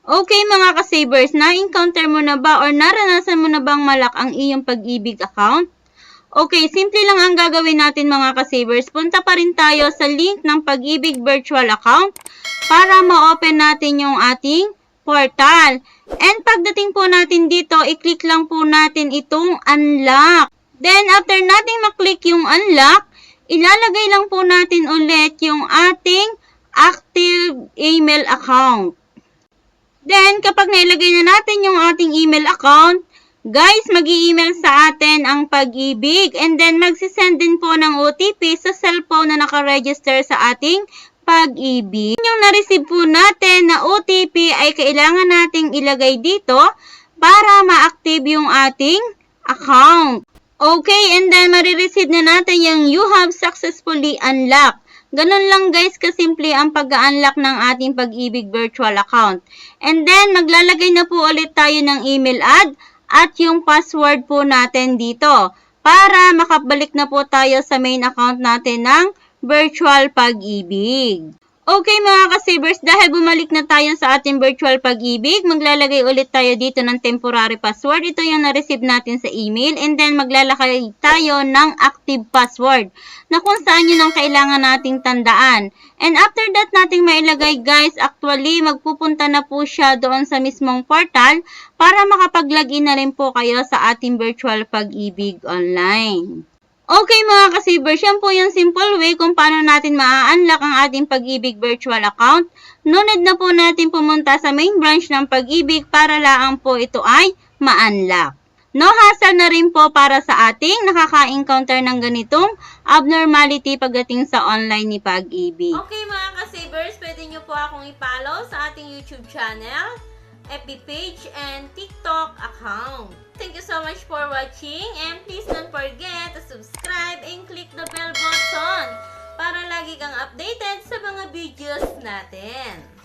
Okay mga ka-savers, na-encounter mo na ba or naranasan mo na bang malak ang iyong pag-ibig account? Okay, simple lang ang gagawin natin mga ka-savers. Punta pa rin tayo sa link ng pag-ibig virtual account para ma-open natin yung ating portal. And pagdating po natin dito, i-click lang po natin itong unlock. Then, after nating maklik yung unlock, ilalagay lang po natin ulit yung ating active email account. Then, kapag nailagay na natin yung ating email account, guys, mag-i-email sa atin ang pag-ibig. And then, magsisend din po ng OTP sa cellphone na nakaregister sa ating pag-ibig. Yung na-receive po natin na OTP ay kailangan nating ilagay dito para ma-active yung ating account. Okay, and then marireceive na natin yung you have successfully unlocked. Ganun lang guys kasimple ang pag-unlock ng ating pag-ibig virtual account. And then, maglalagay na po ulit tayo ng email ad at yung password po natin dito para makabalik na po tayo sa main account natin ng virtual pag-ibig. Okay mga ka-savers, dahil bumalik na tayo sa ating virtual pag-ibig, maglalagay ulit tayo dito ng temporary password. Ito yung na-receive natin sa email. And then maglalagay tayo ng active password na kung saan yun ang kailangan nating tandaan. And after that nating mailagay guys, actually magpupunta na po siya doon sa mismong portal para makapag-login na rin po kayo sa ating virtual pag-ibig online. Okay mga ka-savers, yan po yung simple way kung paano natin ma-unlock ang ating pag-ibig virtual account. No need na po natin pumunta sa main branch ng pag-ibig para lang po ito ay ma-unlock. No hassle na rin po para sa ating nakaka-encounter ng ganitong abnormality pagdating sa online ni pag-ibig. Okay mga ka-savers, pwede nyo po akong i-follow sa ating YouTube channel, FB page, and TikTok account. Thank you so much for watching, and please don't forget to subscribe and click the bell button para lagi kang updated sa mga videos natin.